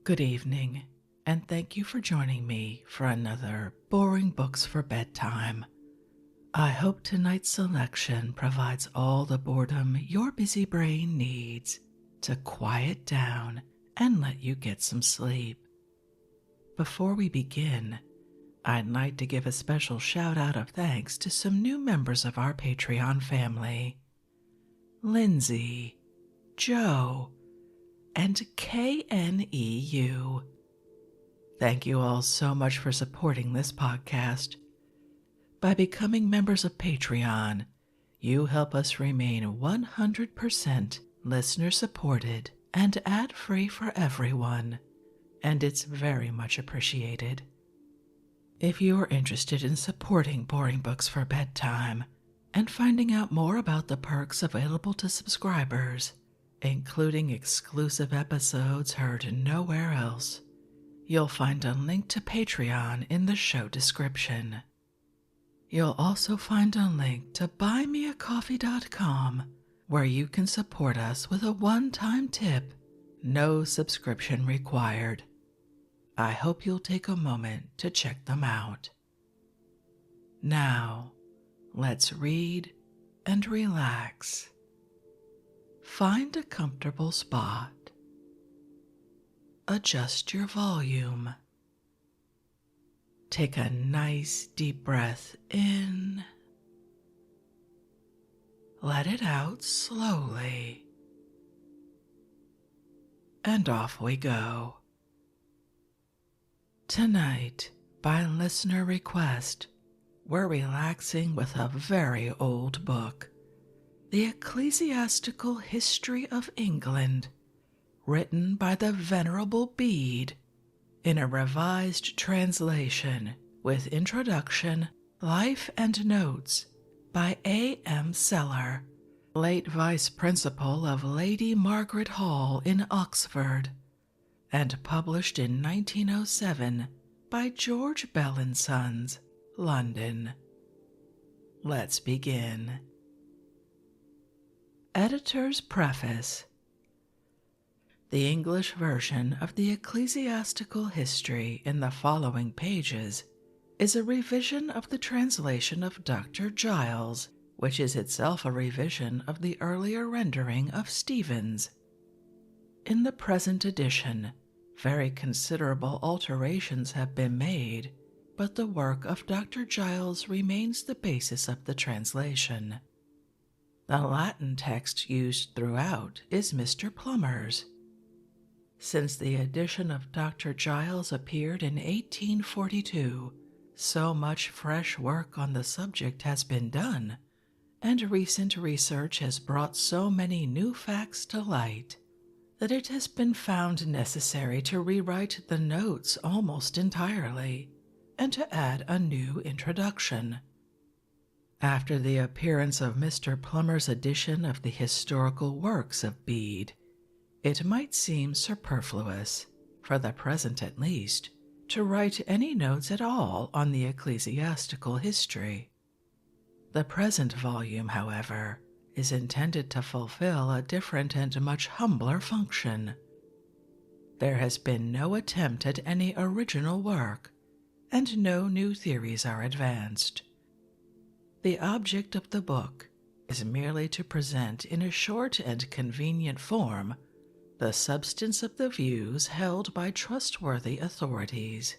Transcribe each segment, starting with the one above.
Good evening, and thank you for joining me for another Boring Books for Bedtime. I hope tonight's selection provides all the boredom your busy brain needs to quiet down and let you get some sleep. Before we begin, I'd like to give a special shout out of thanks to some new members of our Patreon family: Lindsay, Joe, and KNEU. Thank you all so much for supporting this podcast. By becoming members of Patreon, you help us remain 100% listener supported and ad-free for everyone, and it's very much appreciated. If you are interested in supporting Boring Books for Bedtime and finding out more about the perks available to subscribers, including exclusive episodes heard nowhere else, you'll find a link to Patreon in the show description. You'll also find a link to buymeacoffee.com, where you can support us with a one-time tip, no subscription required. I hope you'll take a moment to check them out. Now, let's read and relax. Find a comfortable spot. Adjust your volume. Take a nice deep breath in. Let it out slowly. And off we go. Tonight, by listener request, we're relaxing with a very old book, The Ecclesiastical History of England, written by the Venerable Bede, in a revised translation with introduction, life and notes by A.M. Seller, late Vice Principal of Lady Margaret Hall in Oxford, and published in 1907 by George Bell & Sons, London. Let's begin. Editor's Preface. The English version of the Ecclesiastical History in the following pages is a revision of the translation of Dr. Giles, which is itself a revision of the earlier rendering of Stevens. In the present edition, very considerable alterations have been made, but the work of Dr. Giles remains the basis of the translation. The Latin text used throughout is Mr. Plummer's. Since the edition of Dr. Giles appeared in 1842, so much fresh work on the subject has been done, and recent research has brought so many new facts to light, that it has been found necessary to rewrite the notes almost entirely, and to add a new introduction. After the appearance of Mr. Plummer's edition of the historical works of Bede, it might seem superfluous, for the present at least, to write any notes at all on the ecclesiastical history. The present volume, however, is intended to fulfill a different and much humbler function. There has been no attempt at any original work, and no new theories are advanced. The object of the book is merely to present in a short and convenient form the substance of the views held by trustworthy authorities,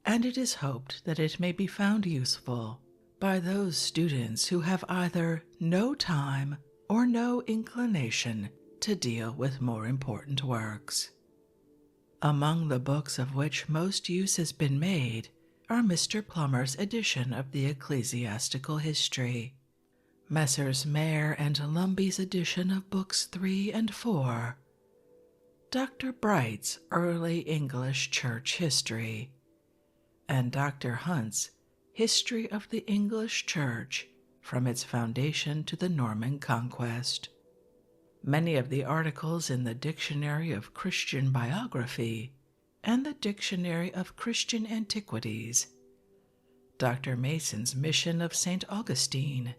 and it is hoped that it may be found useful by those students who have either no time or no inclination to deal with more important works. Among the books of which most use has been made are Mr. Plummer's edition of the Ecclesiastical History, Messrs. Mayor and Lumby's edition of Books 3 and 4, Dr. Bright's Early English Church History, and Dr. Hunt's History of the English Church from its foundation to the Norman Conquest. Many of the articles in the Dictionary of Christian Biography and the Dictionary of Christian Antiquities, Dr. Mason's Mission of St. Augustine,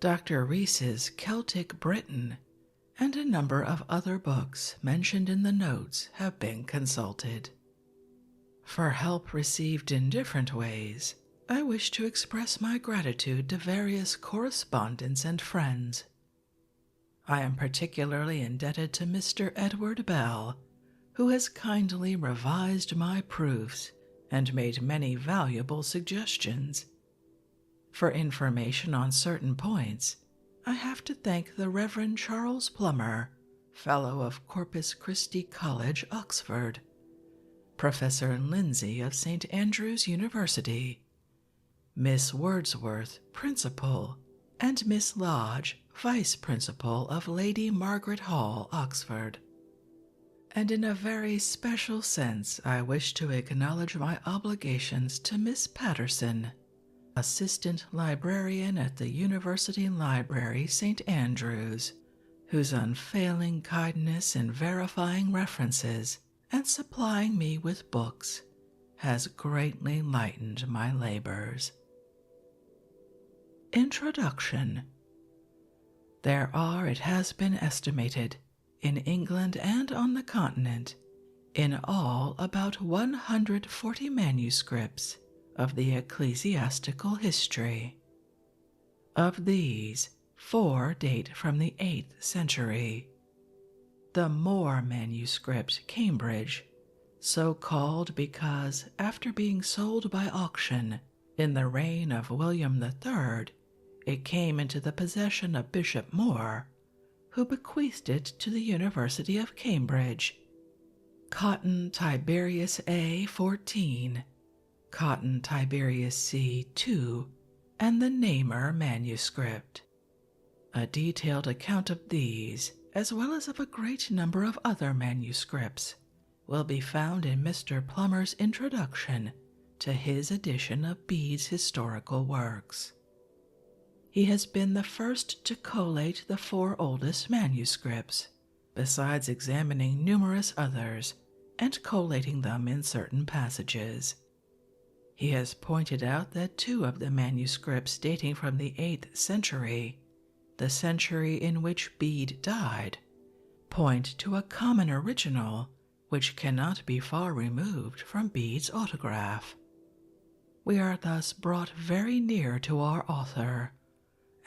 Dr. Rees's Celtic Britain, and a number of other books mentioned in the notes have been consulted. For help received in different ways, I wish to express my gratitude to various correspondents and friends. I am particularly indebted to Mr. Edward Bell, who has kindly revised my proofs and made many valuable suggestions. For information on certain points, I have to thank the Reverend Charles Plummer, Fellow of Corpus Christi College, Oxford, Professor Lindsay of St. Andrew's University, Miss Wordsworth, Principal, and Miss Lodge, Vice Principal of Lady Margaret Hall, Oxford. And in a very special sense, I wish to acknowledge my obligations to Miss Patterson, Assistant Librarian at the University Library, St. Andrews, whose unfailing kindness in verifying references and supplying me with books has greatly lightened my labors. Introduction. There are, it has been estimated, in England and on the continent, in all about 140 manuscripts of the ecclesiastical history. Of these, 4 date from the 8th century. The Moore manuscript, Cambridge, so called because, after being sold by auction in the reign of William III, it came into the possession of Bishop Moore, who bequeathed it to the University of Cambridge. Cotton Tiberius A. 14, Cotton Tiberius C. 2, and the Namer manuscript. A detailed account of these, as well as of a great number of other manuscripts, will be found in Mr. Plummer's introduction to his edition of Bede's historical works. He has been the first to collate the 4 oldest manuscripts, besides examining numerous others and collating them in certain passages. He has pointed out that 2 of the manuscripts dating from the 8th century, the century in which Bede died, point to a common original which cannot be far removed from Bede's autograph. We are thus brought very near to our author,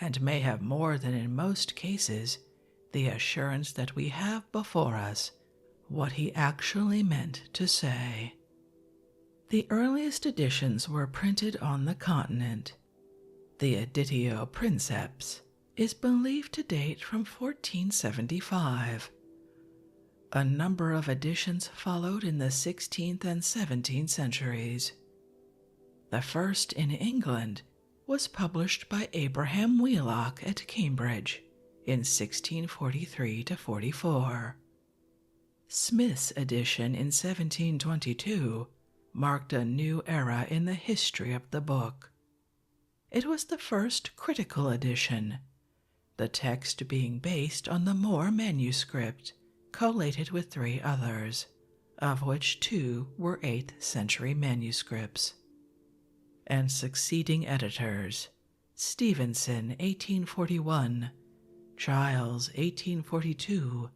and may have more than in most cases the assurance that we have before us what he actually meant to say. The earliest editions were printed on the continent. The Editio Princeps is believed to date from 1475. A number of editions followed in the 16th and 17th centuries. The first in England was published by Abraham Wheelock at Cambridge in 1643-44. Smith's edition in 1722 marked a new era in the history of the book. It was the first critical edition, the text being based on the Moore manuscript, collated with 3 others, of which 2 were 8th century manuscripts. And succeeding editors, Stevenson 1841, Giles 1842,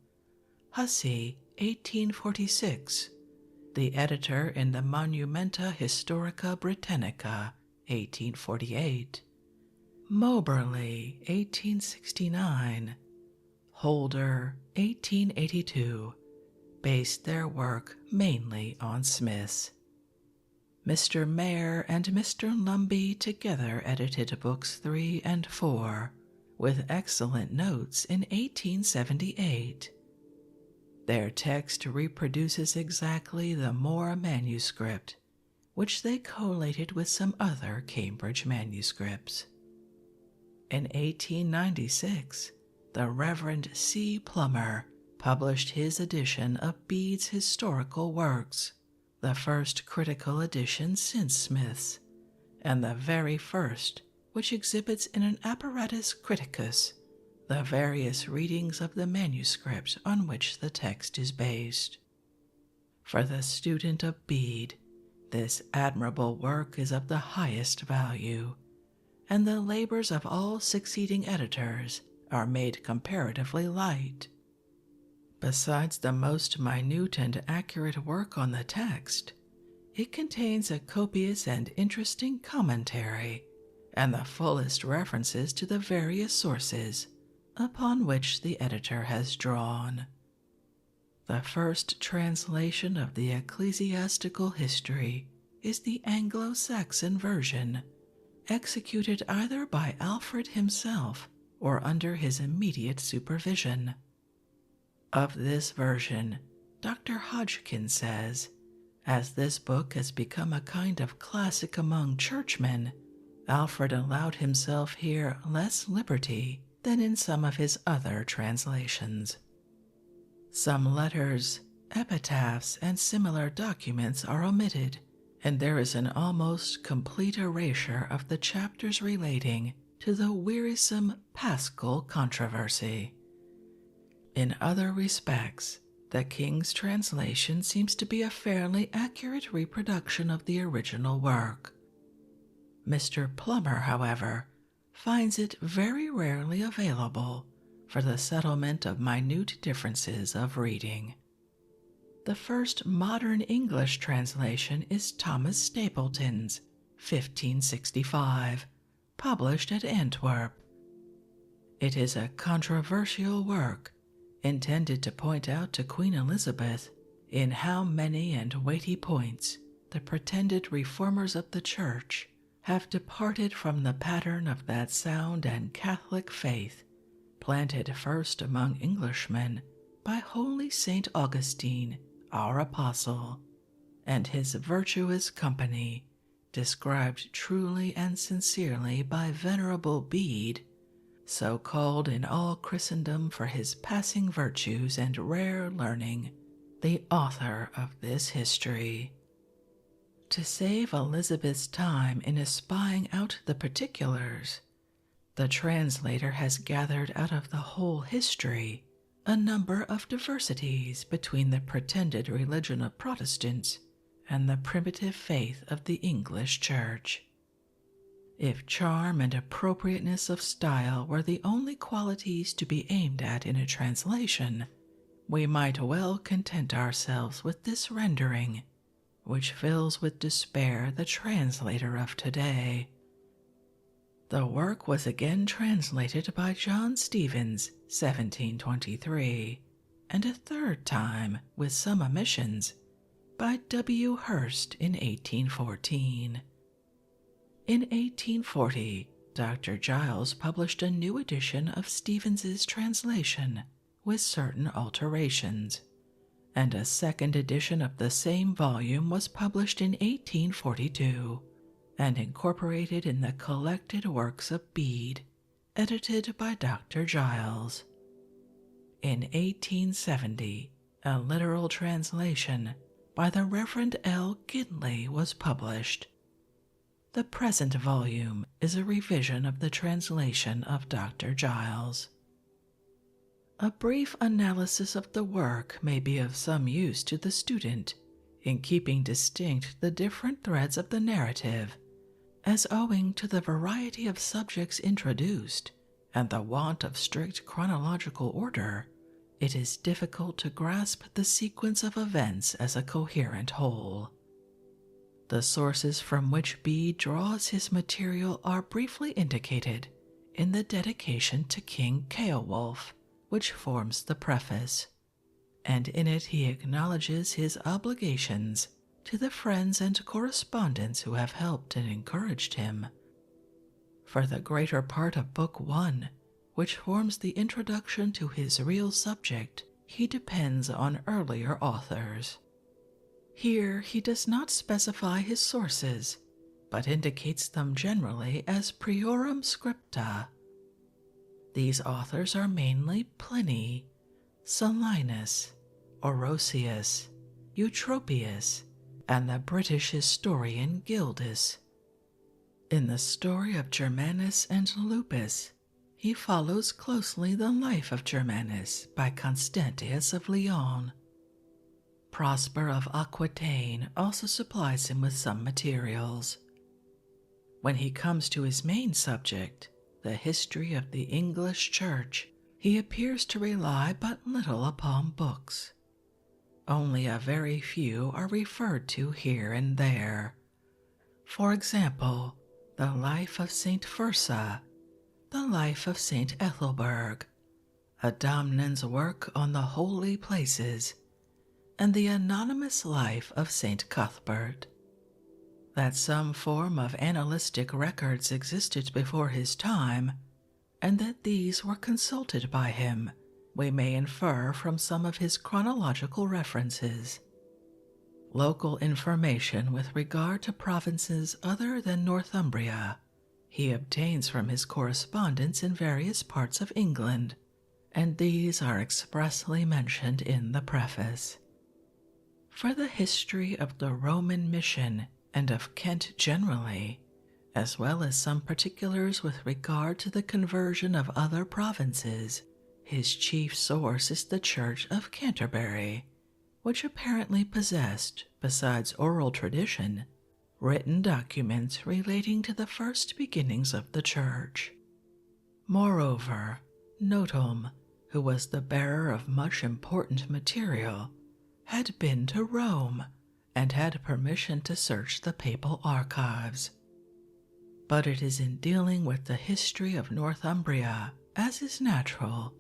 Hussey 1846, the editor in the Monumenta Historica Britannica 1848, Moberly 1869, Holder 1882, based their work mainly on Smith's. Mr. Mayer and Mr. Lumbey together edited books 3 and 4, with excellent notes in 1878. Their text reproduces exactly the Moore manuscript, which they collated with some other Cambridge manuscripts. In 1896, the Reverend C. Plummer published his edition of Bede's historical works, the first critical edition since Smith's, and the very first which exhibits in an apparatus criticus the various readings of the manuscript on which the text is based. For the student of Bede, this admirable work is of the highest value, and the labors of all succeeding editors are made comparatively light, Besides the most minute and accurate work on the text, it contains a copious and interesting commentary and the fullest references to the various sources upon which the editor has drawn. The first translation of the ecclesiastical history is the Anglo-Saxon version, executed either by Alfred himself or under his immediate supervision. Of this version, Dr. Hodgkin says, as this book has become a kind of classic among churchmen, Alfred allowed himself here less liberty than in some of his other translations. Some letters, epitaphs, and similar documents are omitted, and there is an almost complete erasure of the chapters relating to the wearisome Paschal controversy. In other respects, the King's translation seems to be a fairly accurate reproduction of the original work. Mr. Plummer, however, finds it very rarely available for the settlement of minute differences of reading. The first modern English translation is Thomas Stapleton's, 1565, published at Antwerp. It is a controversial work, intended to point out to Queen Elizabeth in how many and weighty points the pretended reformers of the Church have departed from the pattern of that sound and Catholic faith planted first among Englishmen by holy Saint Augustine, our apostle, and his virtuous company, described truly and sincerely by Venerable Bede, so called in all Christendom for his passing virtues and rare learning, the author of this history. To save Elizabeth's time in espying out the particulars, the translator has gathered out of the whole history a number of diversities between the pretended religion of Protestants and the primitive faith of the English Church. If charm and appropriateness of style were the only qualities to be aimed at in a translation, we might well content ourselves with this rendering, which fills with despair the translator of today. The work was again translated by John Stephens, 1723, and a third time, with some omissions, by W. Hurst in 1814. In 1840, Dr. Giles published a new edition of Stephens's translation with certain alterations, and a second edition of the same volume was published in 1842 and incorporated in the collected works of Bede, edited by Dr. Giles. In 1870, a literal translation by the Reverend L. Gidley was published. The present volume is a revision of the translation of Dr. Giles. A brief analysis of the work may be of some use to the student in keeping distinct the different threads of the narrative, as owing to the variety of subjects introduced and the want of strict chronological order, it is difficult to grasp the sequence of events as a coherent whole. The sources from which Bede draws his material are briefly indicated in the dedication to King Ceolwulf, which forms the preface, and in it he acknowledges his obligations to the friends and correspondents who have helped and encouraged him. For the greater part of Book 1, which forms the introduction to his real subject, he depends on earlier authors. Here he does not specify his sources, but indicates them generally as priorum scripta. These authors are mainly Pliny, Solinus, Orosius, Eutropius, and the British historian Gildas. In the story of Germanus and Lupus, he follows closely the life of Germanus by Constantius of Lyon. Prosper of Aquitaine also supplies him with some materials. When he comes to his main subject, the history of the English Church, he appears to rely but little upon books. Only a very few are referred to here and there. For example, the Life of Saint Fursa, the Life of Saint Ethelberg, Adamnan's work on the Holy Places, and the anonymous Life of Saint Cuthbert. That some form of annalistic records existed before his time, and that these were consulted by him, we may infer from some of his chronological references. Local information with regard to provinces other than Northumbria he obtains from his correspondence in various parts of England, and these are expressly mentioned in the preface. For the history of the Roman mission and of Kent generally, as well as some particulars with regard to the conversion of other provinces, his chief source is the Church of Canterbury, which apparently possessed, besides oral tradition, written documents relating to the first beginnings of the Church. Moreover, Nothomb, who was the bearer of much important material, had been to Rome and had permission to search the papal archives. But it is in dealing with the history of Northumbria, as is natural,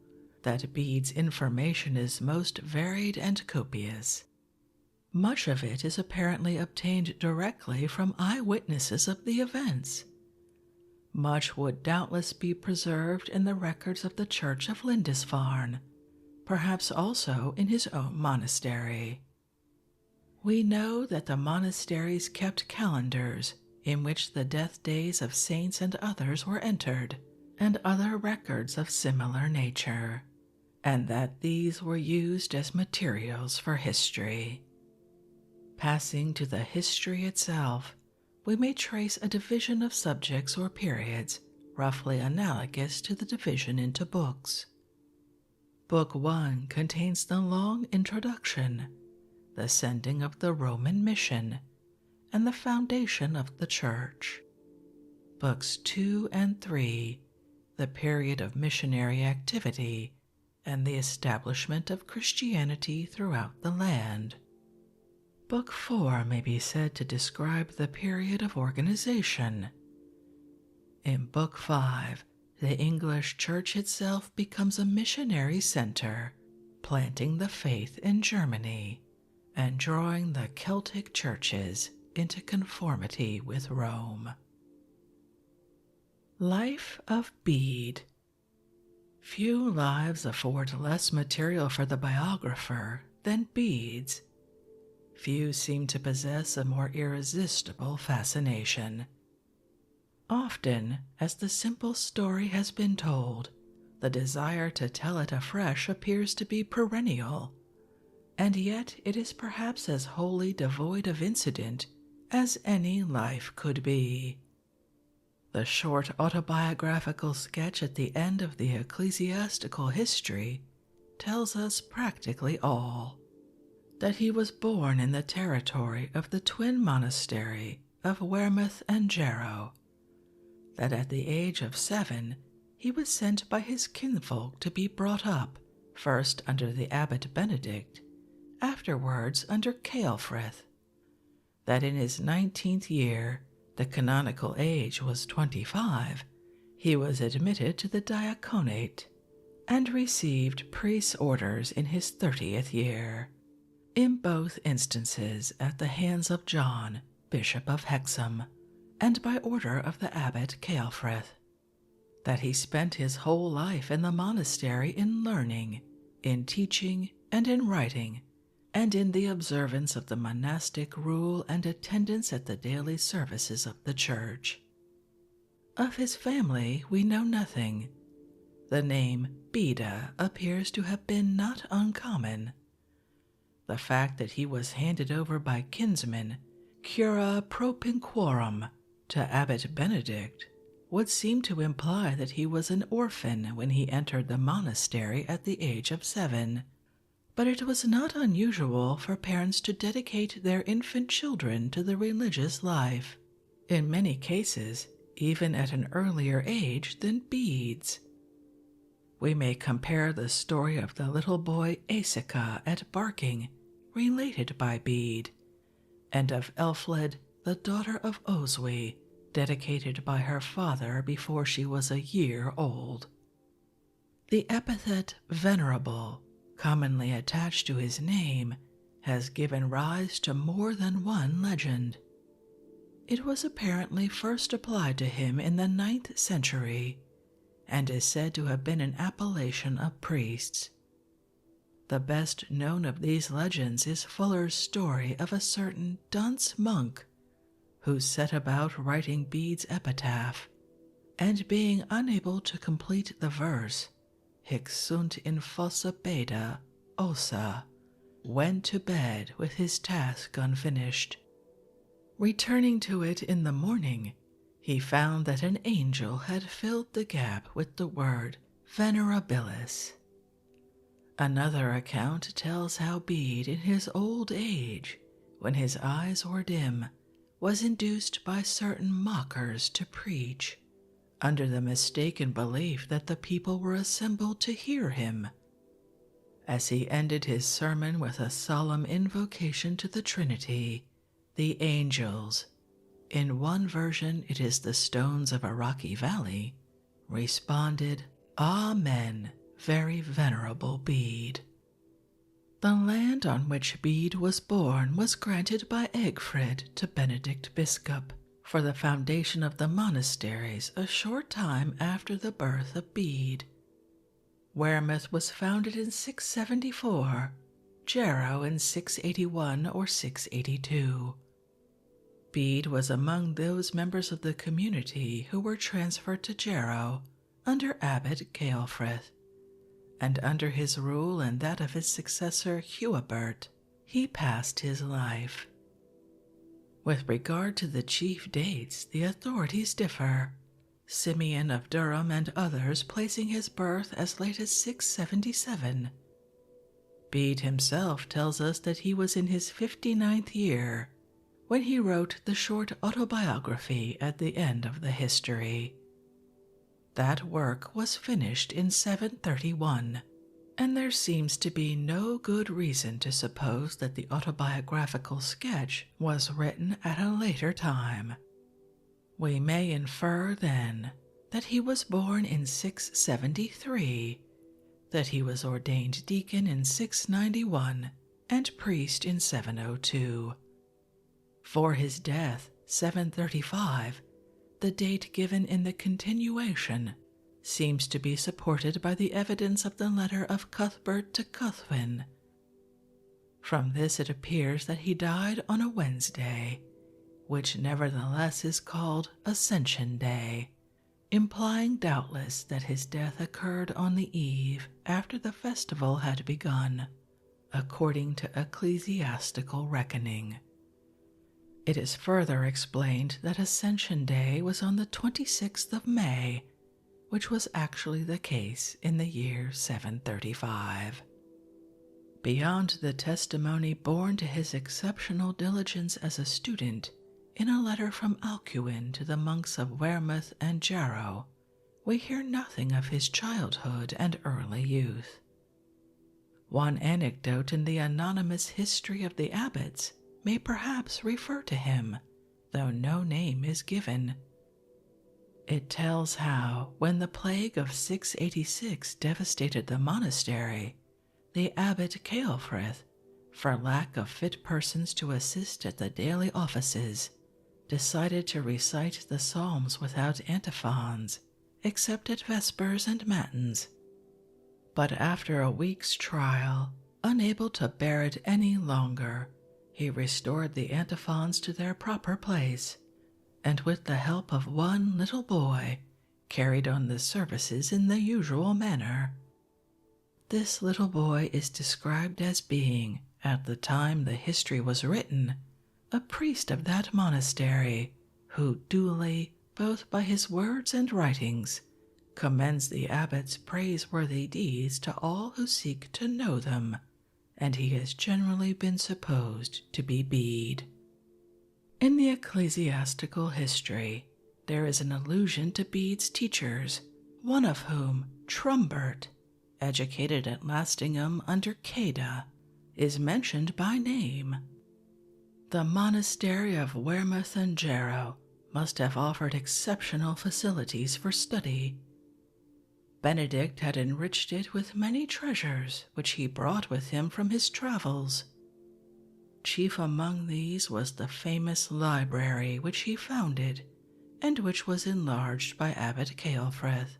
that Bede's information is most varied and copious. Much of it is apparently obtained directly from eyewitnesses of the events. Much would doubtless be preserved in the records of the Church of Lindisfarne, perhaps also in his own monastery. We know that the monasteries kept calendars in which the death days of saints and others were entered, and other records of similar nature, and that these were used as materials for history. Passing to the history itself, we may trace a division of subjects or periods roughly analogous to the division into books. Book 1 contains the long introduction, the sending of the Roman mission, and the foundation of the Church. Books 2 and 3, the period of missionary activity and the establishment of Christianity throughout the land. Book 4 may be said to describe the period of organization. In Book 5, the English Church itself becomes a missionary center, planting the faith in Germany and drawing the Celtic churches into conformity with Rome. Life of Bede. Few lives afford less material for the biographer than Bede's. Few seem to possess a more irresistible fascination. Often, as the simple story has been told, the desire to tell it afresh appears to be perennial, and yet it is perhaps as wholly devoid of incident as any life could be. The short autobiographical sketch at the end of the Ecclesiastical history tells us practically all. That he was born in the territory of the twin monastery of Wearmouth and Jarrow, that at the age of 7 he was sent by his kinfolk to be brought up, first under the abbot Benedict, afterwards under Ceolfrith, that in his 19th year, the canonical age was 25, he was admitted to the diaconate, and received priest's orders in his 30th year, in both instances at the hands of John, Bishop of Hexham, and by order of the abbot Ceolfrith, that he spent his whole life in the monastery in learning, in teaching, and in writing, and in the observance of the monastic rule and attendance at the daily services of the Church. Of his family we know nothing. The name Bede appears to have been not uncommon. The fact that he was handed over by kinsmen, cura propinquorum, to Abbot Benedict would seem to imply that he was an orphan when he entered the monastery at the age of 7, but it was not unusual for parents to dedicate their infant children to the religious life, in many cases even at an earlier age than Bede's. we may compare the story of the little boy Aesica at Barking, related by Bede, and of Elfled, the daughter of Oswy, dedicated by her father before she was a year old. The epithet Venerable, commonly attached to his name, has given rise to more than one legend. It was apparently first applied to him in the 9th century, and is said to have been an appellation of priests. The best known of these legends is Fuller's story of a certain dunce monk who set about writing Bede's epitaph, and being unable to complete the verse, Hic sunt in fossa Bede, ossa, went to bed with his task unfinished. Returning to it in the morning, he found that an angel had filled the gap with the word venerabilis. Another account tells how Bede, in his old age, when his eyes were dim, was induced by certain mockers to preach, under the mistaken belief that the people were assembled to hear him. As he ended his sermon with a solemn invocation to the Trinity, the angels, in one version it is the stones of a rocky valley, responded, Amen, very venerable Bede. The land on which Bede was born was granted by Egfrid to Benedict Biscop for the foundation of the monasteries a short time after the birth of Bede. Wearmouth was founded in 674, Jarrow in 681 or 682. Bede was among those members of the community who were transferred to Jarrow under Abbot Ceolfrith, and under his rule and that of his successor Huibert, he passed his life. With regard to the chief dates, the authorities differ, Simeon of Durham and others placing his birth as late as 677. Bede himself tells us that he was in his 59th year when he wrote the short autobiography at the end of the history. That work was finished in 731, and there seems to be no good reason to suppose that the autobiographical sketch was written at a later time. We may infer, then, that he was born in 673, that he was ordained deacon in 691, and priest in 702. For his death, 735, the date given in the continuation, seems to be supported by the evidence of the letter of Cuthbert to Cuthwin. From this it appears that he died on a Wednesday, which nevertheless is called Ascension Day, implying doubtless that his death occurred on the eve after the festival had begun, according to ecclesiastical reckoning. It is further explained that Ascension Day was on the 26th of May, which was actually the case in the year 735. Beyond the testimony borne to his exceptional diligence as a student in a letter from Alcuin to the monks of Wearmouth and Jarrow, we hear nothing of his childhood and early youth. One anecdote in the anonymous history of the abbots may perhaps refer to him, though no name is given. It tells how, when the plague of 686 devastated the monastery, the abbot Ceolfrith, for lack of fit persons to assist at the daily offices, decided to recite the psalms without antiphons, except at vespers and matins. But after a week's trial, unable to bear it any longer, he restored the antiphons to their proper place, and with the help of one little boy, carried on the services in the usual manner. This little boy is described as being, at the time the history was written, a priest of that monastery, who duly, both by his words and writings, commends the abbot's praiseworthy deeds to all who seek to know them, and he has generally been supposed to be Bede. In the ecclesiastical history, there is an allusion to Bede's teachers, one of whom, Trumbert, educated at Lastingham under Bede, is mentioned by name. The monastery of Wearmouth and Jarrow must have offered exceptional facilities for study. Benedict had enriched it with many treasures which he brought with him from his travels. Chief among these was the famous library which he founded, and which was enlarged by Abbot Ceolfrith.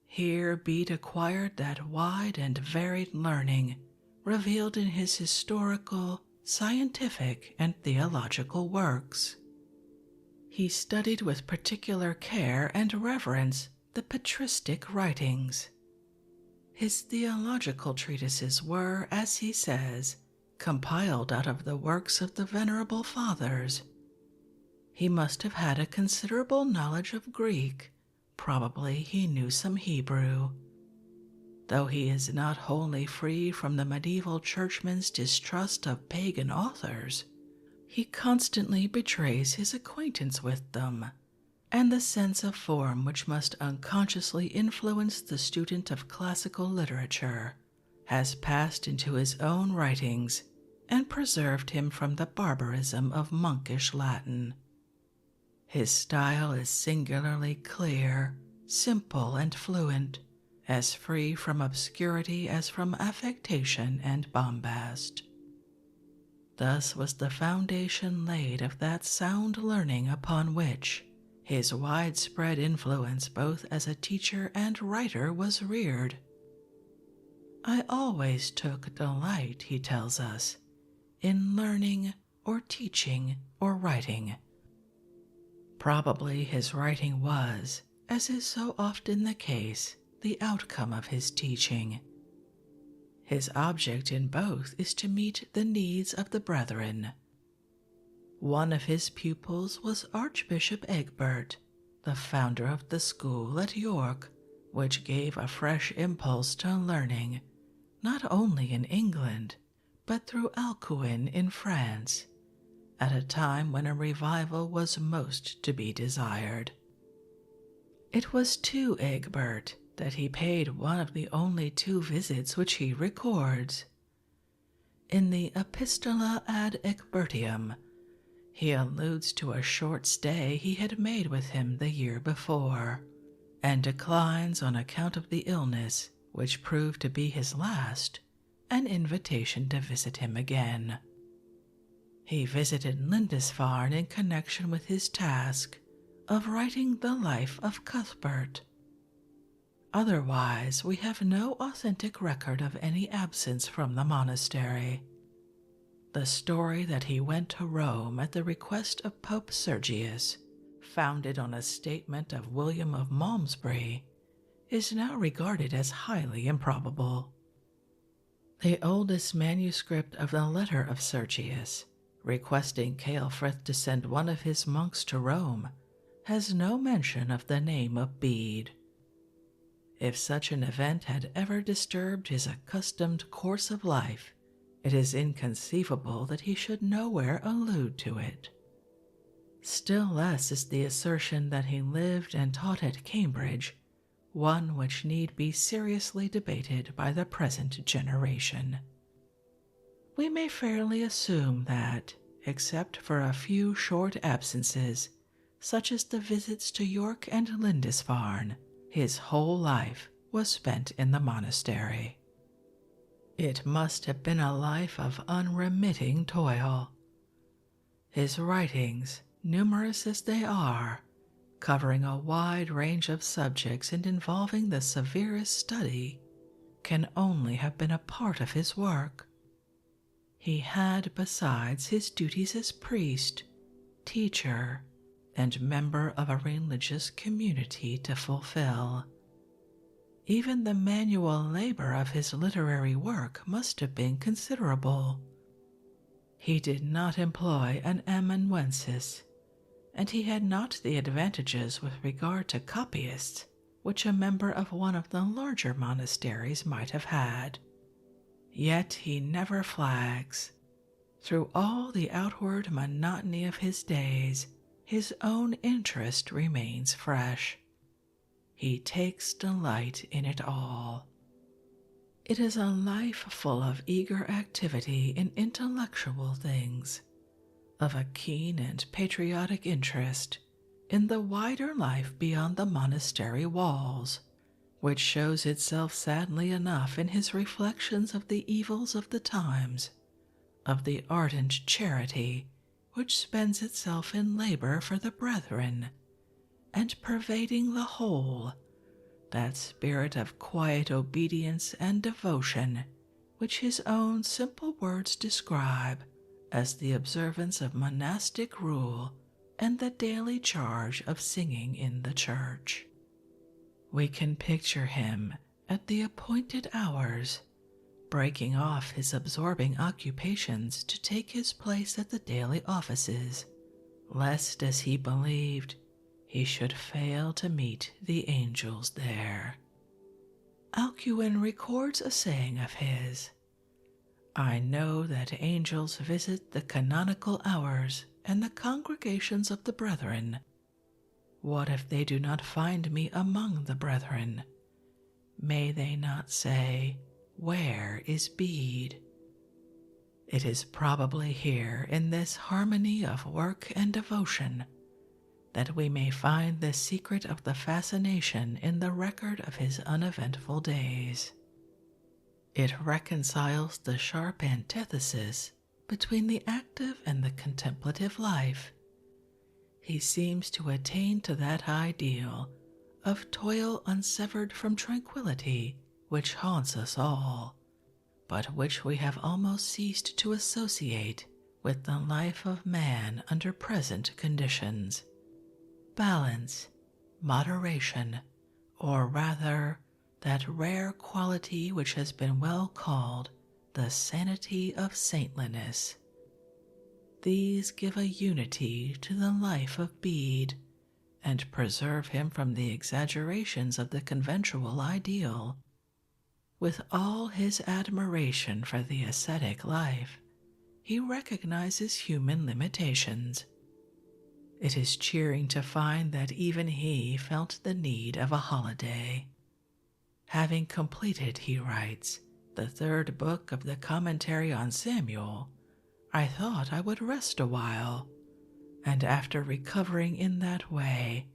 Here Bede acquired that wide and varied learning revealed in his historical, scientific, and theological works. He studied with particular care and reverence the patristic writings. His theological treatises were, as he says, compiled out of the works of the Venerable Fathers. He must have had a considerable knowledge of Greek. Probably he knew some Hebrew. Though he is not wholly free from the medieval churchman's distrust of pagan authors, he constantly betrays his acquaintance with them, and the sense of form which must unconsciously influence the student of classical literature has passed into his own writings and preserved him from the barbarism of monkish Latin. His style is singularly clear, simple, and fluent, as free from obscurity as from affectation and bombast. Thus was the foundation laid of that sound learning upon which his widespread influence both as a teacher and writer was reared. I always took delight, he tells us, in learning or teaching or writing. Probably his writing was, as is so often the case, the outcome of his teaching. His object in both is to meet the needs of the brethren. One of his pupils was Archbishop Egbert, the founder of the school at York, which gave a fresh impulse to learning, not only in England, but through Alcuin in France, at a time when a revival was most to be desired. It was to Egbert that he paid one of the only 2 visits which he records. In the Epistola ad Egbertium, he alludes to a short stay he had made with him the year before, and declines on account of the illness, which proved to be his last, an invitation to visit him again. He visited Lindisfarne in connection with his task of writing the life of Cuthbert. Otherwise, we have no authentic record of any absence from the monastery. The story that he went to Rome at the request of Pope Sergius, founded on a statement of William of Malmesbury, is now regarded as highly improbable. The oldest manuscript of the letter of Sergius, requesting Ceolfrith to send one of his monks to Rome, has no mention of the name of Bede. If such an event had ever disturbed his accustomed course of life, it is inconceivable that he should nowhere allude to it. Still less is the assertion that he lived and taught at Cambridge one which need be seriously debated by the present generation. We may fairly assume that, except for a few short absences, such as the visits to York and Lindisfarne, his whole life was spent in the monastery. It must have been a life of unremitting toil. His writings, numerous as they are, covering a wide range of subjects and involving the severest study, can only have been a part of his work. He had, besides, his duties as priest, teacher, and member of a religious community to fulfill. Even the manual labor of his literary work must have been considerable. He did not employ an amanuensis, and he had not the advantages with regard to copyists which a member of one of the larger monasteries might have had. Yet he never flags. Through all the outward monotony of his days, his own interest remains fresh. He takes delight in it all. It is a life full of eager activity in intellectual things, of a keen and patriotic interest in the wider life beyond the monastery walls, which shows itself sadly enough in his reflections of the evils of the times, of the ardent charity which spends itself in labor for the brethren, and pervading the whole, that spirit of quiet obedience and devotion which his own simple words describe as the observance of monastic rule and the daily charge of singing in the church. We can picture him at the appointed hours, breaking off his absorbing occupations to take his place at the daily offices, lest, as he believed, he should fail to meet the angels there. Alcuin records a saying of his, "I know that angels visit the canonical hours and the congregations of the brethren. What if they do not find me among the brethren? May they not say, 'Where is Bede?'" It is probably here in this harmony of work and devotion that we may find the secret of the fascination in the record of his uneventful days. It reconciles the sharp antithesis between the active and the contemplative life. He seems to attain to that ideal of toil unsevered from tranquility which haunts us all, but which we have almost ceased to associate with the life of man under present conditions. Balance, moderation, or rather that rare quality which has been well called the sanity of saintliness. These give a unity to the life of Bede, and preserve him from the exaggerations of the conventual ideal. With all his admiration for the ascetic life, he recognizes human limitations. It is cheering to find that even he felt the need of a holiday. Having completed, he writes, the third book of the commentary on Samuel, I thought I would rest a while, and after recovering in that way,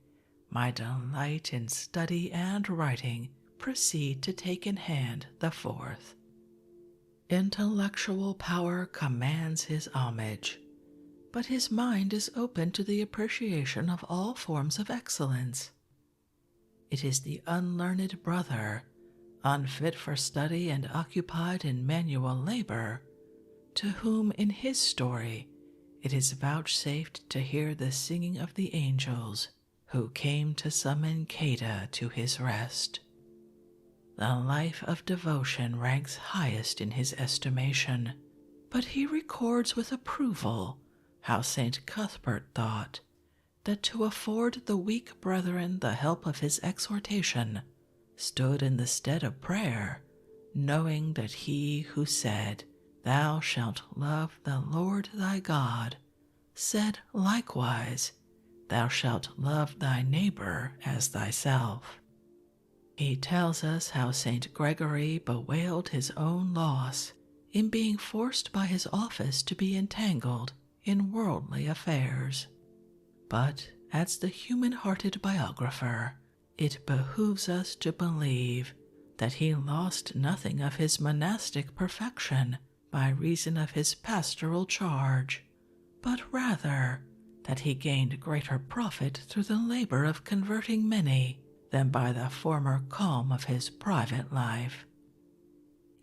my delight in study and writing proceed to take in hand the fourth. Intellectual power commands his homage, but his mind is open to the appreciation of all forms of excellence. It is the unlearned brother, unfit for study and occupied in manual labor, to whom in his story it is vouchsafed to hear the singing of the angels who came to summon Bede to his rest. The life of devotion ranks highest in his estimation, but he records with approval how St. Cuthbert thought that to afford the weak brethren the help of his exhortation stood in the stead of prayer, knowing that he who said, "Thou shalt love the Lord thy God," said likewise, "Thou shalt love thy neighbor as thyself." He tells us how St. Gregory bewailed his own loss in being forced by his office to be entangled in worldly affairs. But, adds the human-hearted biographer, it behooves us to believe that he lost nothing of his monastic perfection by reason of his pastoral charge, but rather that he gained greater profit through the labor of converting many than by the former calm of his private life.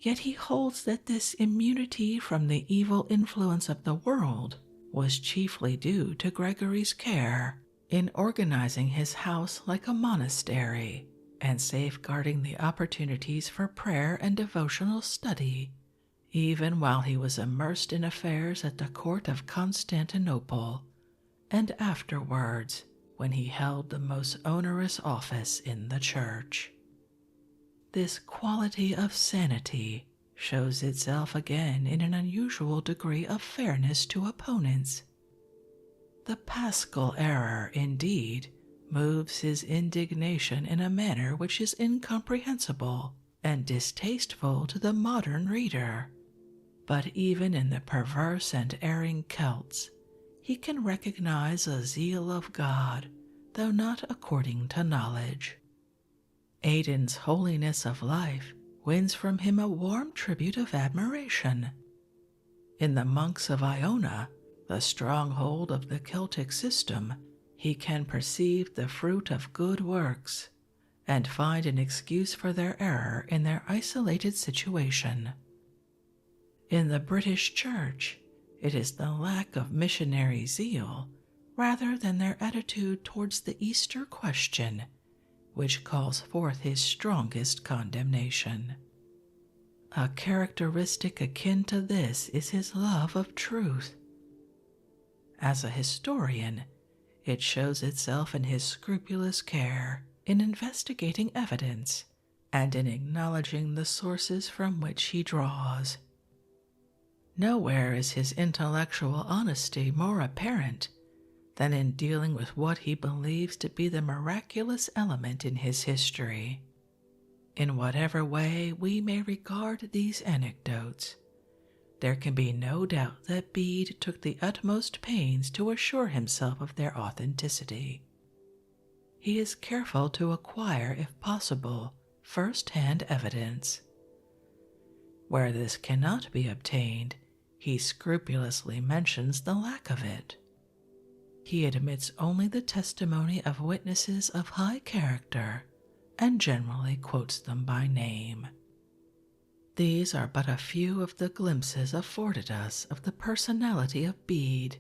Yet he holds that this immunity from the evil influence of the world was chiefly due to Gregory's care in organizing his house like a monastery and safeguarding the opportunities for prayer and devotional study, even while he was immersed in affairs at the court of Constantinople, and afterwards when he held the most onerous office in the church. This quality of sanity shows itself again in an unusual degree of fairness to opponents. The Paschal error, indeed, moves his indignation in a manner which is incomprehensible, and distasteful to the modern reader. But even in the perverse and erring Celts, he can recognize a zeal of God, though not according to knowledge. Aidan's holiness of life wins from him a warm tribute of admiration. In the monks of Iona, the stronghold of the Celtic system, he can perceive the fruit of good works, and find an excuse for their error in their isolated situation. In the British Church, it is the lack of missionary zeal rather than their attitude towards the Easter question which calls forth his strongest condemnation. A characteristic akin to this is his love of truth. As a historian, it shows itself in his scrupulous care in investigating evidence and in acknowledging the sources from which he draws. Nowhere is his intellectual honesty more apparent than in dealing with what he believes to be the miraculous element in his history. In whatever way we may regard these anecdotes, there can be no doubt that Bede took the utmost pains to assure himself of their authenticity. He is careful to acquire, if possible, first-hand evidence. Where this cannot be obtained, he scrupulously mentions the lack of it. He admits only the testimony of witnesses of high character and generally quotes them by name. These are but a few of the glimpses afforded us of the personality of Bede,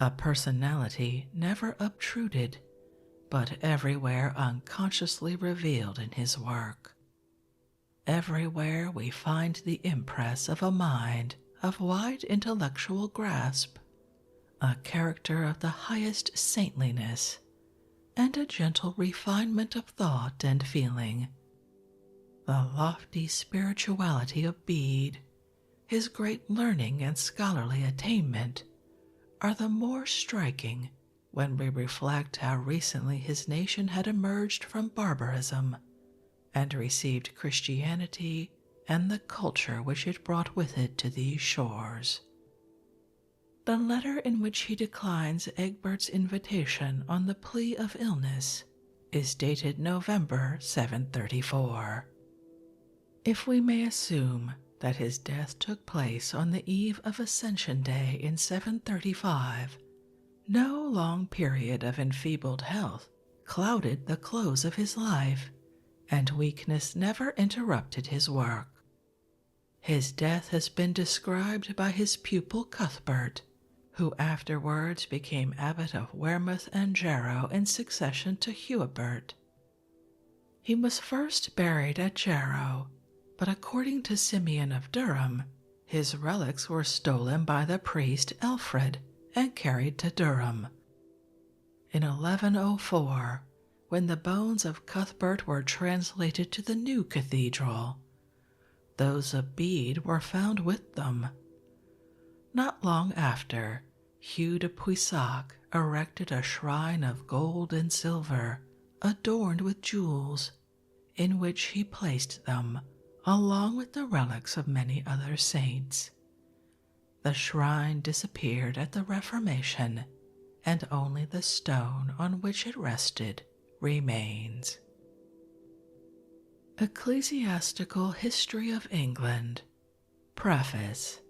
a personality never obtruded, but everywhere unconsciously revealed in his work. Everywhere we find the impress of a mind of wide intellectual grasp, a character of the highest saintliness, and a gentle refinement of thought and feeling. The lofty spirituality of Bede, his great learning and scholarly attainment, are the more striking when we reflect how recently his nation had emerged from barbarism and received Christianity and the culture which it brought with it to these shores. The letter in which he declines Egbert's invitation on the plea of illness is dated November 734. If we may assume that his death took place on the eve of Ascension Day in 735, no long period of enfeebled health clouded the close of his life, and weakness never interrupted his work. His death has been described by his pupil Cuthbert, who afterwards became abbot of Wearmouth and Jarrow in succession to Huibert. He was first buried at Jarrow, but according to Simeon of Durham, his relics were stolen by the priest Alfred and carried to Durham. In 1104, when the bones of Cuthbert were translated to the new cathedral, those of Bede were found with them. Not long after, Hugh de Puisac erected a shrine of gold and silver, adorned with jewels, in which he placed them, along with the relics of many other saints. The shrine disappeared at the Reformation, and only the stone on which it rested remains. Ecclesiastical History of England. Preface.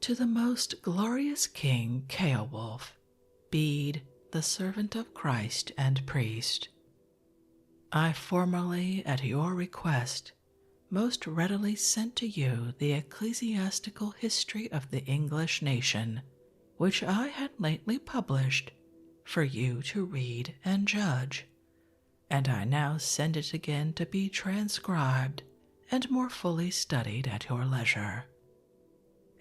To the most glorious King Ceolwulf, Bede, the servant of Christ and priest, I formerly, at your request, most readily sent to you the Ecclesiastical History of the English nation, which I had lately published, for you to read and judge, and I now send it again to be transcribed and more fully studied at your leisure.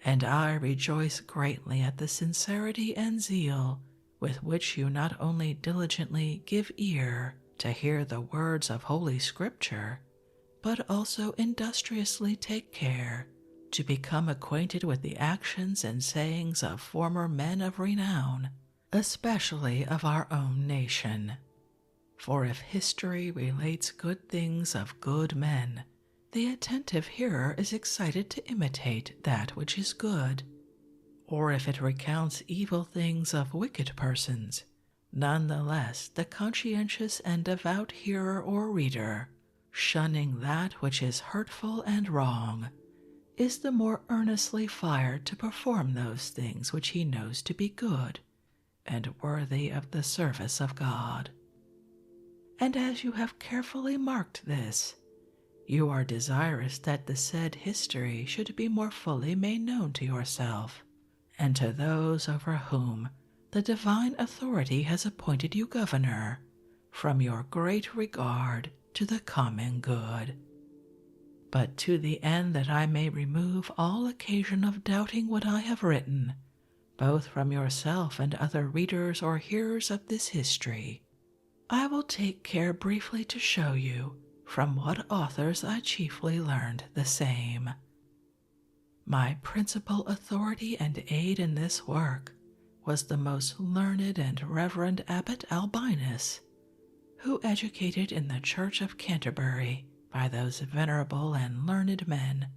And I rejoice greatly at the sincerity and zeal with which you not only diligently give ear to hear the words of Holy Scripture, but also industriously take care to become acquainted with the actions and sayings of former men of renown, especially of our own nation. For if history relates good things of good men, the attentive hearer is excited to imitate that which is good, or if it recounts evil things of wicked persons, none the less the conscientious and devout hearer or reader, shunning that which is hurtful and wrong, is the more earnestly fired to perform those things which he knows to be good and worthy of the service of God. And as you have carefully marked this, you are desirous that the said history should be more fully made known to yourself, and to those over whom the divine authority has appointed you governor, from your great regard to the common good. But to the end that I may remove all occasion of doubting what I have written, both from yourself and other readers or hearers of this history, I will take care briefly to show you from what authors I chiefly learned the same. My principal authority and aid in this work was the most learned and reverend Abbot Albinus, who, educated in the Church of Canterbury by those venerable and learned men,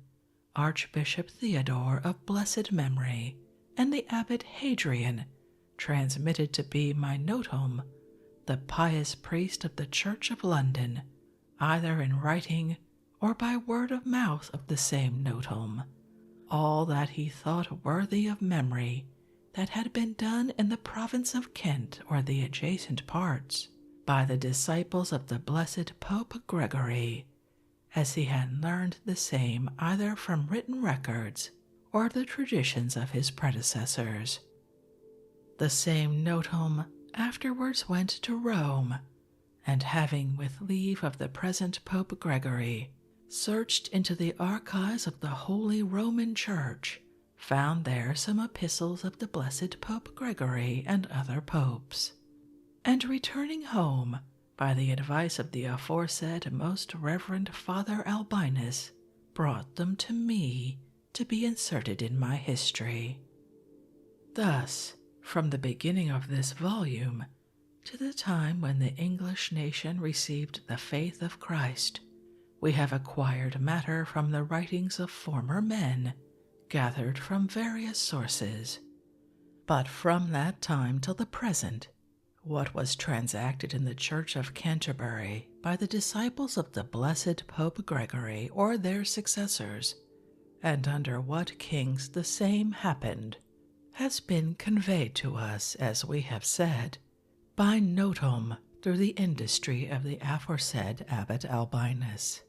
Archbishop Theodore of blessed memory, and the Abbot Hadrian, transmitted to be my notum, the pious priest of the Church of London, either in writing or by word of mouth of the same notum, all that he thought worthy of memory that had been done in the province of Kent or the adjacent parts by the disciples of the blessed Pope Gregory, as he had learned the same either from written records or the traditions of his predecessors. The same notum afterwards went to Rome, and having, with leave of the present Pope Gregory, searched into the archives of the Holy Roman Church, found there some epistles of the blessed Pope Gregory and other popes, and returning home, by the advice of the aforesaid most reverend Father Albinus, brought them to me to be inserted in my history. Thus, from the beginning of this volume to the time when the English nation received the faith of Christ, we have acquired matter from the writings of former men, gathered from various sources. But from that time till the present, what was transacted in the Church of Canterbury by the disciples of the blessed Pope Gregory or their successors, and under what kings the same happened, has been conveyed to us, as we have said, by notum through the industry of the aforesaid Abbot Albinus.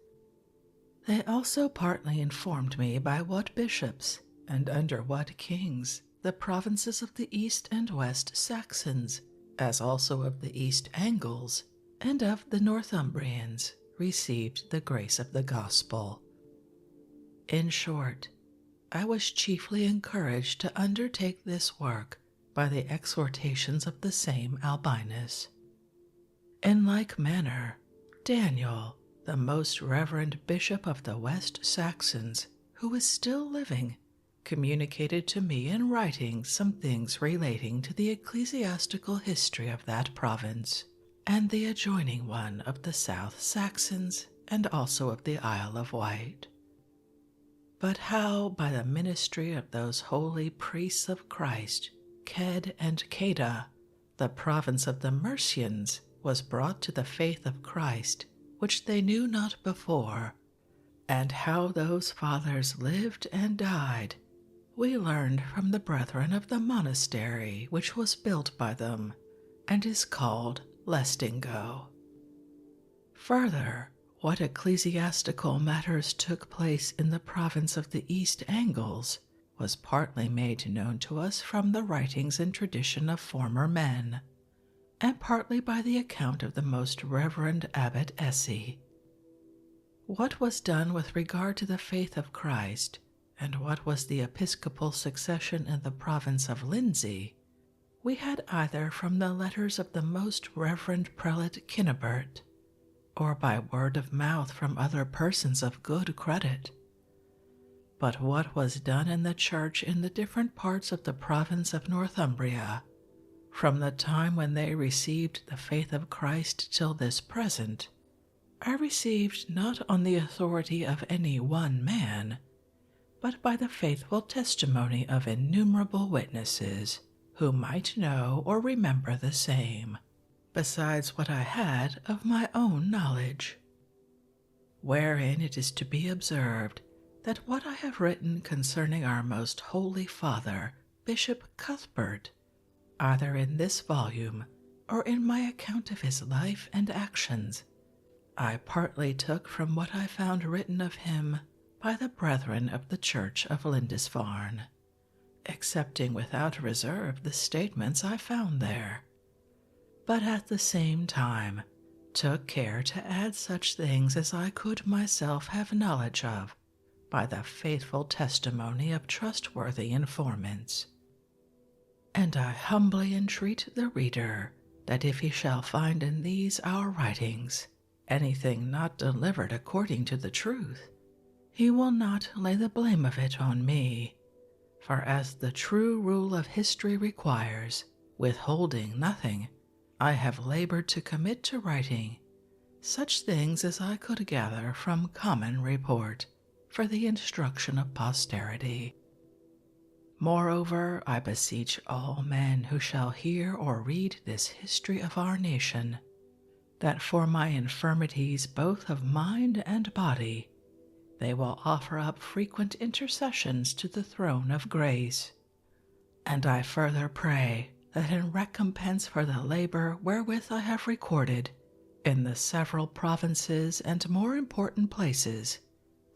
They also partly informed me by what bishops, and under what kings, the provinces of the East and West Saxons, as also of the East Angles, and of the Northumbrians, received the grace of the gospel. In short, I was chiefly encouraged to undertake this work by the exhortations of the same Albinus. In like manner, Daniel, the most reverend bishop of the West Saxons, who is still living, communicated to me in writing some things relating to the ecclesiastical history of that province, and the adjoining one of the South Saxons, and also of the Isle of Wight. But how, by the ministry of those holy priests of Christ, Cedd and Ceda, the province of the Mercians was brought to the faith of Christ, which they knew not before, and how those fathers lived and died, we learned from the brethren of the monastery which was built by them, and is called Lestingo. Further, what ecclesiastical matters took place in the province of the East Angles was partly made known to us from the writings and tradition of former men, and partly by the account of the most reverend Abbot Esse. What was done with regard to the faith of Christ, and what was the episcopal succession in the province of Lindsey, we had either from the letters of the most reverend prelate Kinebert, or by word of mouth from other persons of good credit. But what was done in the church in the different parts of the province of Northumbria, from the time when they received the faith of Christ till this present, I received not on the authority of any one man, but by the faithful testimony of innumerable witnesses who might know or remember the same, besides what I had of my own knowledge. Wherein it is to be observed that what I have written concerning our most holy father, Bishop Cuthbert, either in this volume or in my account of his life and actions, I partly took from what I found written of him by the brethren of the Church of Lindisfarne, accepting without reserve the statements I found there, but at the same time took care to add such things as I could myself have knowledge of by the faithful testimony of trustworthy informants. And I humbly entreat the reader that if he shall find in these our writings anything not delivered according to the truth, he will not lay the blame of it on me, for as the true rule of history requires, withholding nothing, I have labored to commit to writing such things as I could gather from common report for the instruction of posterity. Moreover, I beseech all men who shall hear or read this history of our nation, that for my infirmities both of mind and body, they will offer up frequent intercessions to the throne of grace. And I further pray that in recompense for the labor wherewith I have recorded, in the several provinces and more important places,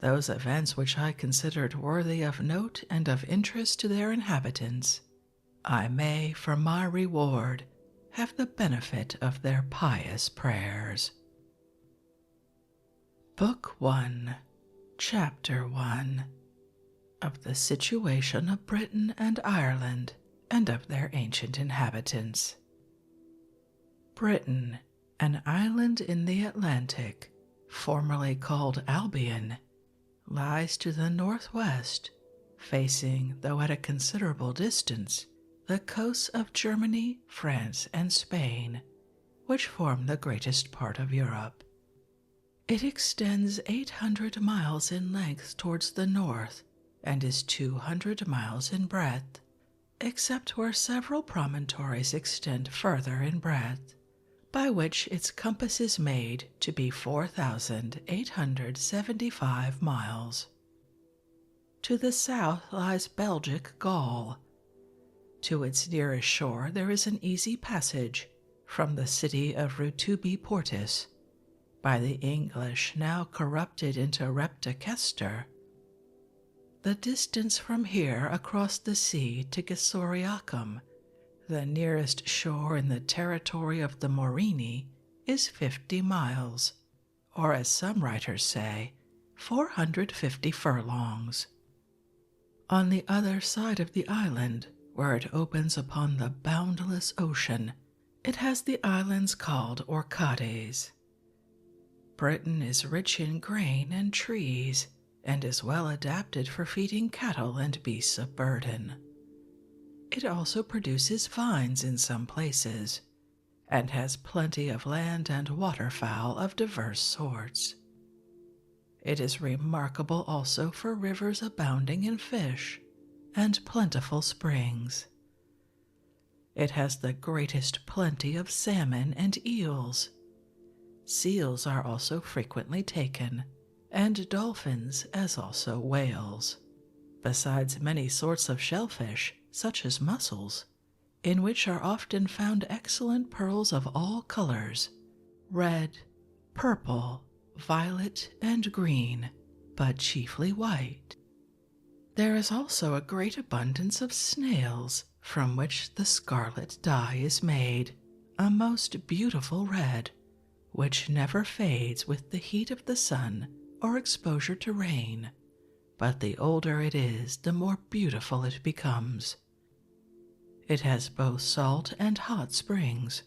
those events which I considered worthy of note and of interest to their inhabitants, I may, for my reward, have the benefit of their pious prayers. Book 1, Chapter 1, of the situation of Britain and Ireland and of their ancient inhabitants. Britain, an island in the Atlantic, formerly called Albion, lies to the northwest, facing, though at a considerable distance, the coasts of Germany, France, and Spain, which form the greatest part of Europe. It extends 800 miles in length towards the north and is 200 miles in breadth, except where several promontories extend further in breadth, by which its compass is made to be 4,875 miles. To the south lies Belgic Gaul. To its nearest shore there is an easy passage from the city of Rutubi Portus, by the English now corrupted into Reptacester. The distance from here across the sea to Gesoriacum, the nearest shore in the territory of the Morini, is 50 miles, or as some writers say, 450 furlongs. On the other side of the island, where it opens upon the boundless ocean, it has the islands called Orcades. Britain is rich in grain and trees, and is well adapted for feeding cattle and beasts of burden. It also produces vines in some places, and has plenty of land and waterfowl of diverse sorts. It is remarkable also for rivers abounding in fish, and plentiful springs. It has the greatest plenty of salmon and eels. Seals are also frequently taken, and dolphins, as also whales, besides many sorts of shellfish, such as mussels, in which are often found excellent pearls of all colors, red, purple, violet, and green, but chiefly white. There is also a great abundance of snails, from which the scarlet dye is made, a most beautiful red, which never fades with the heat of the sun or exposure to rain, but the older it is, the more beautiful it becomes. It has both salt and hot springs,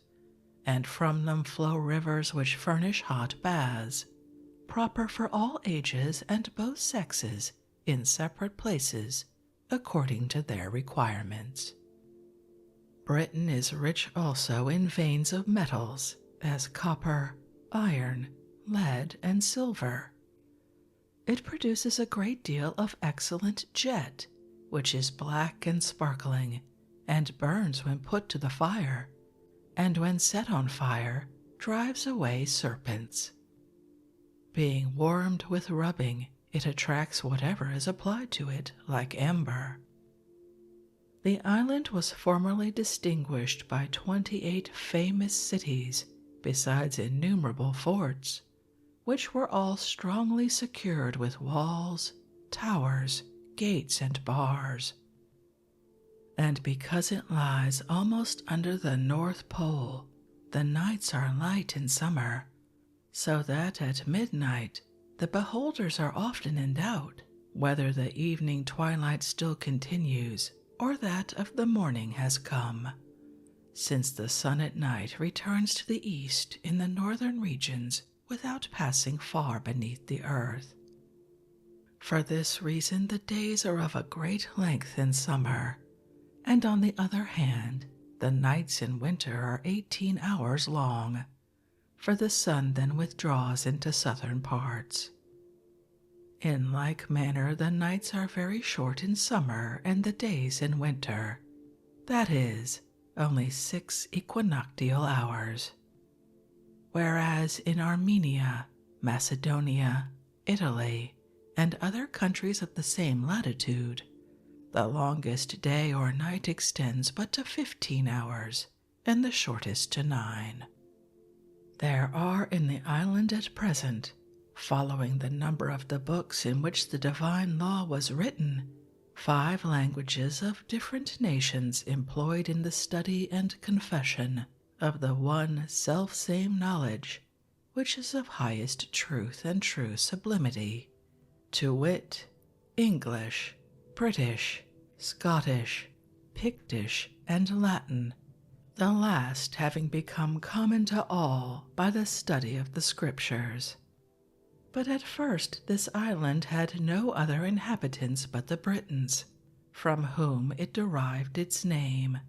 and from them flow rivers which furnish hot baths, proper for all ages and both sexes, in separate places, according to their requirements. Britain is rich also in veins of metals, as copper, iron, lead, and silver. It produces a great deal of excellent jet, which is black and sparkling, and burns when put to the fire, and when set on fire, drives away serpents. Being warmed with rubbing, it attracts whatever is applied to it, like amber. The island was formerly distinguished by 28 famous cities, besides innumerable forts, which were all strongly secured with walls, towers, gates, and bars. And because it lies almost under the North Pole, the nights are light in summer, so that at midnight the beholders are often in doubt whether the evening twilight still continues or that of the morning has come, since the sun at night returns to the east in the northern regions without passing far beneath the earth. For this reason the days are of a great length in summer, and on the other hand the nights in winter are 18 hours long, for the sun then withdraws into southern parts. In like manner the nights are very short in summer and the days in winter, that is, only 6 equinoctial hours. Whereas in Armenia, Macedonia, Italy, and other countries of the same latitude, the longest day or night extends but to 15 hours, and the shortest to 9. There are in the island at present, following the number of the books in which the divine law was written, 5 languages of different nations employed in the study and confession of the one self-same knowledge, which is of highest truth and true sublimity, to wit, English, British, Scottish, Pictish, and Latin, the last having become common to all by the study of the Scriptures. But at first this island had no other inhabitants but the Britons, from whom it derived its name,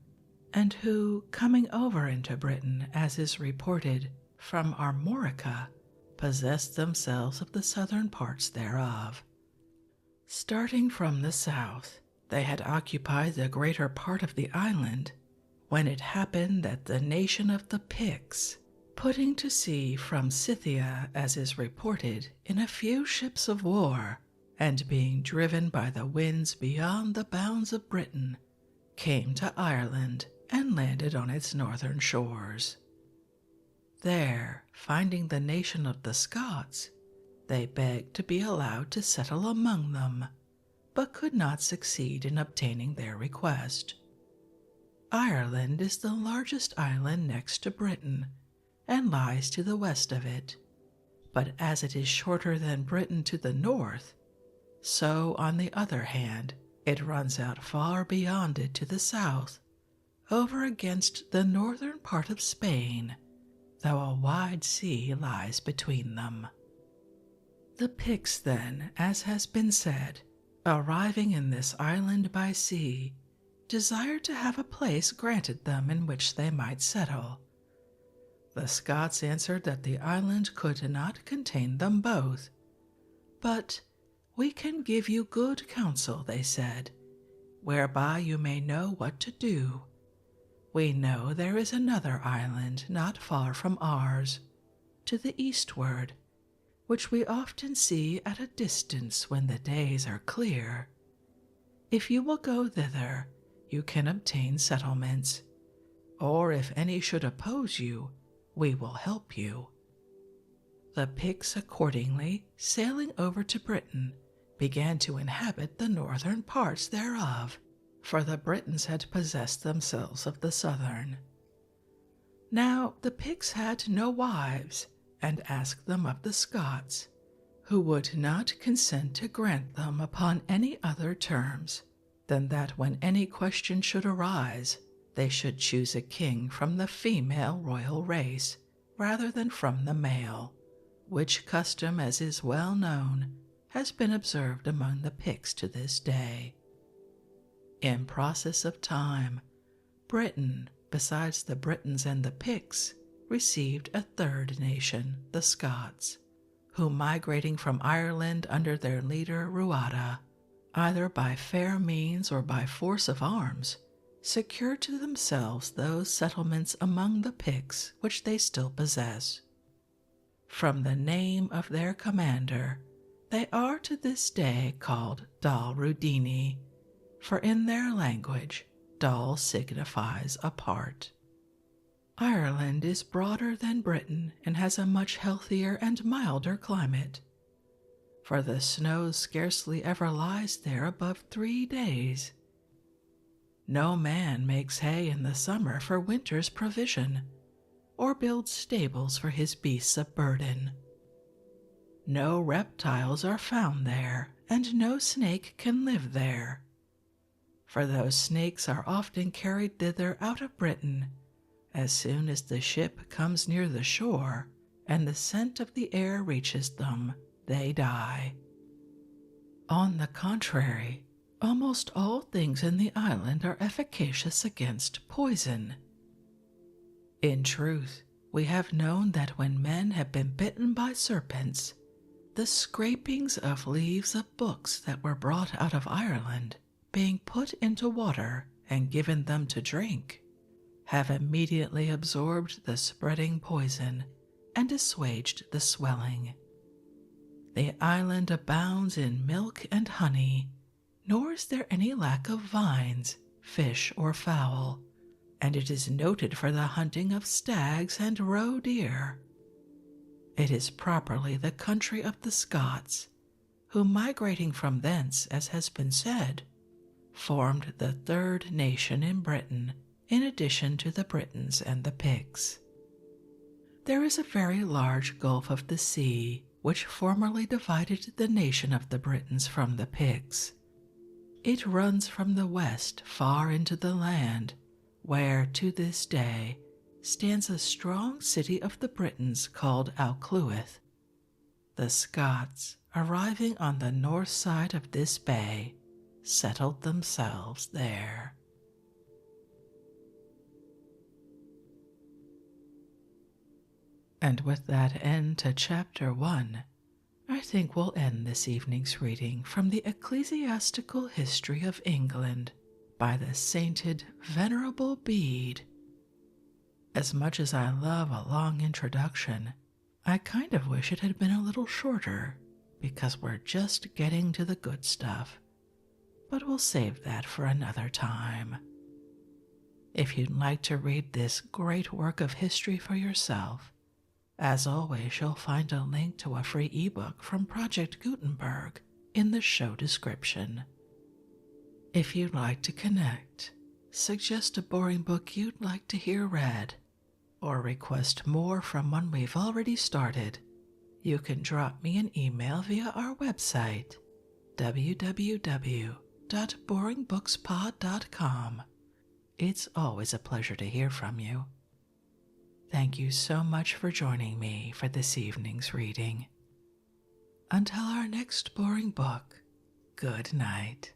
and who, coming over into Britain, as is reported, from Armorica, possessed themselves of the southern parts thereof. Starting from the south, they had occupied the greater part of the island, when it happened that the nation of the Picts, putting to sea from Scythia, as is reported, in a few ships of war, and being driven by the winds beyond the bounds of Britain, came to Ireland and landed on its northern shores. There, finding the nation of the Scots, they begged to be allowed to settle among them, but could not succeed in obtaining their request. Ireland is the largest island next to Britain, and lies to the west of it, but as it is shorter than Britain to the north, so, on the other hand, it runs out far beyond it to the south, over against the northern part of Spain, though a wide sea lies between them. The Picts, then, as has been said, arriving in this island by sea, desired to have a place granted them in which they might settle. The Scots answered that the island could not contain them both, but "we can give you good counsel," they said, "whereby you may know what to do. We know there is another island not far from ours, to the eastward, which we often see at a distance when the days are clear. If you will go thither, you can obtain settlements, or if any should oppose you, we will help you." The Picts accordingly, sailing over to Britain, began to inhabit the northern parts thereof, for the Britons had possessed themselves of the southern. Now the Picts had no wives, and asked them of the Scots, who would not consent to grant them upon any other terms than that when any question should arise, they should choose a king from the female royal race rather than from the male, which custom, as is well known, has been observed among the Picts to this day. In process of time, Britain, besides the Britons and the Picts, received a third nation, the Scots, who migrating from Ireland under their leader Ruada, either by fair means or by force of arms, secured to themselves those settlements among the Picts which they still possess. From the name of their commander, they are to this day called Dal Rudini, for in their language, Dal signifies a part. Ireland is broader than Britain and has a much healthier and milder climate, for the snow scarcely ever lies there above 3 days. No man makes hay in the summer for winter's provision, or builds stables for his beasts of burden. No reptiles are found there, and no snake can live there, for those snakes are often carried thither out of Britain as soon as the ship comes near the shore and the scent of the air reaches them, they die. On the contrary, almost all things in the island are efficacious against poison. In truth, we have known that when men have been bitten by serpents, the scrapings of leaves of books that were brought out of Ireland, being put into water and given them to drink, have immediately absorbed the spreading poison and assuaged the swelling. The island abounds in milk and honey, nor is there any lack of vines, fish, or fowl, and it is noted for the hunting of stags and roe deer. It is properly the country of the Scots, who, migrating from thence, as has been said, formed the third nation in Britain, in addition to the Britons and the Picts. There is a very large gulf of the sea which formerly divided the nation of the Britons from the Picts. It runs from the west far into the land, where to this day stands a strong city of the Britons called Alcluith. The Scots, arriving on the north side of this bay, settled themselves there. And with that end to Chapter 1, I think we'll end this evening's reading from the Ecclesiastical History of England by the sainted Venerable Bede. As much as I love a long introduction, I kind of wish it had been a little shorter, because we're just getting to the good stuff. But we'll save that for another time. If you'd like to read this great work of history for yourself, as always, you'll find a link to a free ebook from Project Gutenberg in the show description. If you'd like to connect, suggest a boring book you'd like to hear read, or request more from one we've already started, you can drop me an email via our website, www.boringbookspod.com. It's always a pleasure to hear from you. Thank you so much for joining me for this evening's reading. Until our next boring book, good night.